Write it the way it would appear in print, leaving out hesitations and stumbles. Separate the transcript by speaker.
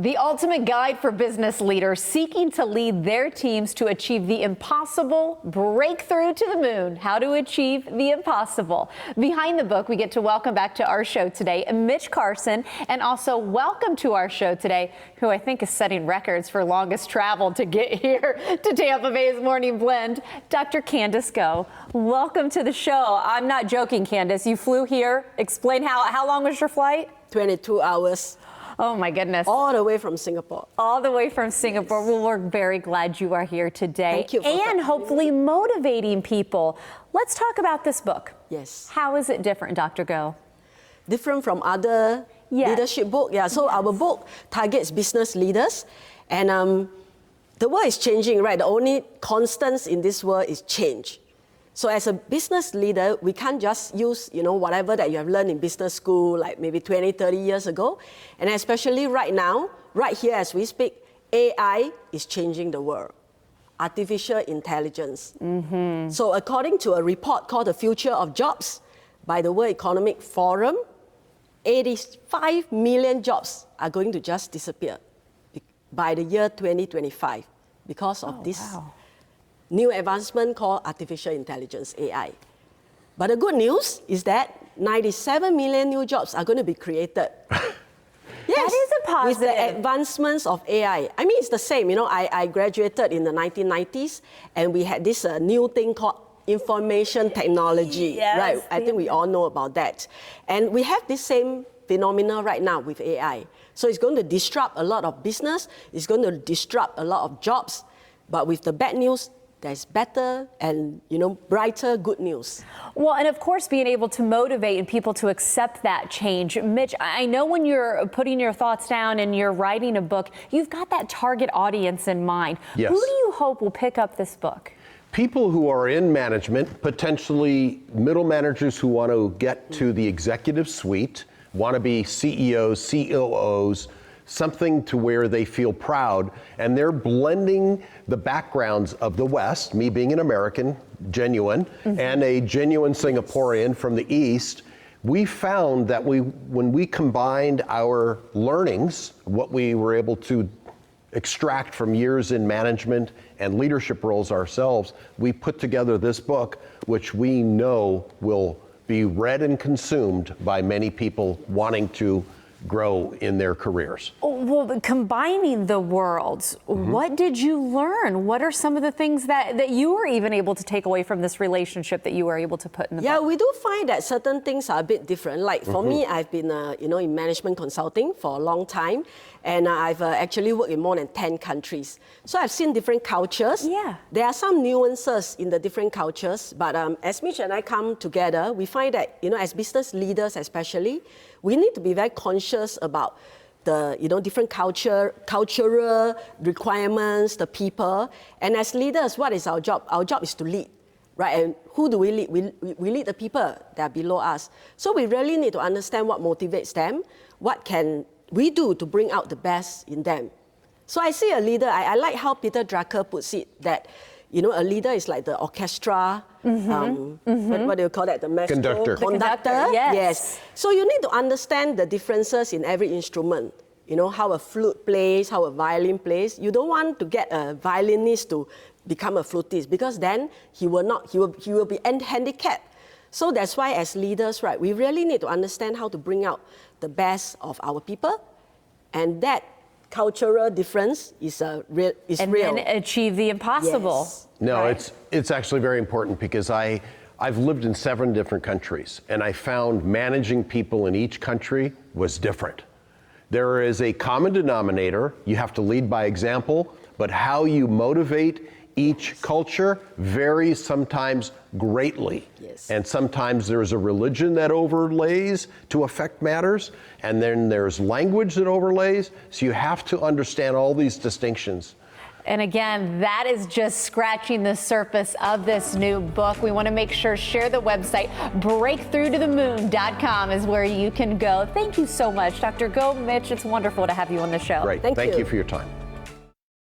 Speaker 1: The ultimate guide for business leaders seeking to lead their teams to achieve the impossible, breakthrough to the moon, how to achieve the impossible. Behind the book, we get to welcome back to our show today Mitch Carson, and also welcome to our show today, who I think is setting records for longest travel to get here to Tampa Bay's Morning Blend, Dr. Candace Go. Welcome to the show. I'm not joking, Candace. You flew here. Explain how long was your flight?
Speaker 2: 22 hours.
Speaker 1: Oh my goodness.
Speaker 2: All the way from Singapore.
Speaker 1: All the way from Singapore.
Speaker 2: Yes.
Speaker 1: Well, we're very glad you are here today.
Speaker 2: Thank you.
Speaker 1: And hopefully motivating people. Let's talk about this book.
Speaker 2: Yes.
Speaker 1: How is it different, Dr. Go?
Speaker 2: Different from other leadership book. Yeah. So our book targets business leaders, and the world is changing, right? The only constants in this world is change. So as a business leader, we can't just use, whatever that you have learned in business school, like maybe 20, 30 years ago. And especially right now, right here as we speak, AI is changing the world. Artificial intelligence. Mm-hmm. So according to a report called The Future of Jobs by the World Economic Forum, 85 million jobs are going to just disappear by the year 2025 because of this new advancement called artificial intelligence, AI. But the good news is that 97 million new jobs are going to be created. Yes,
Speaker 1: that is a positive.
Speaker 2: With the advancements of AI. I mean, it's the same. I graduated in the 1990s, and we had this new thing called information technology, right? I think we all know about that. And we have this same phenomena right now with AI. So it's going to disrupt a lot of business. It's going to disrupt a lot of jobs. But with the bad news, there's better and, brighter good news.
Speaker 1: Well, and of course, being able to motivate people to accept that change. Mitch, I know when you're putting your thoughts down and you're writing a book, you've got that target audience in mind.
Speaker 3: Yes.
Speaker 1: Who do you hope will pick up this book?
Speaker 3: People who are in management, potentially middle managers who want to get to the executive suite, want to be CEOs, COOs, something to where they feel proud, and they're blending the backgrounds of the West, me being an American, genuine, and a genuine Singaporean from the East. We found that when we combined our learnings, what we were able to extract from years in management and leadership roles ourselves, we put together this book, which we know will be read and consumed by many people wanting to grow in their careers.
Speaker 1: Well, combining the worlds, what did you learn? What are some of the things that you were even able to take away from this relationship that you were able to put in the book?
Speaker 2: Yeah, we do find that certain things are a bit different. Like for me, I've been, in management consulting for a long time, and I've actually worked in more than 10 countries. So I've seen different cultures.
Speaker 1: Yeah.
Speaker 2: There are some nuances in the different cultures, but as Mitch and I come together, we find that, as business leaders especially, we need to be very conscious about the different cultural requirements, the people. And as leaders, what is our job? Our job is to lead, right? And who do we lead? We lead the people that are below us. So we really need to understand what motivates them, what can we do to bring out the best in them. So I see a leader, I like how Peter Drucker puts it, that a leader is like the orchestra, what do you call that? The maestro?
Speaker 3: Conductor.
Speaker 2: Yes. So you need to understand the differences in every instrument. How a flute plays, how a violin plays. You don't want to get a violinist to become a flutist, because then he will be handicapped. So that's why as leaders, right, we really need to understand how to bring out the best of our people, and that cultural difference is real.
Speaker 1: And then achieve the impossible.
Speaker 2: Yes.
Speaker 3: No,
Speaker 1: right?
Speaker 3: it's actually very important, because I've lived in 7 different countries, and I found managing people in each country was different. There is a common denominator. You have to lead by example, but how you motivate each culture varies sometimes greatly.
Speaker 2: Yes.
Speaker 3: And sometimes there's a religion that overlays to affect matters, and then there's language that overlays. So you have to understand all these distinctions.
Speaker 1: And again, that is just scratching the surface of this new book. We want to make sure, share the website. Breakthroughtothemoon.com is where you can go. Thank you so much, Dr. Go, Mitch. It's wonderful to have you on the show.
Speaker 3: Great. Thank you for your time.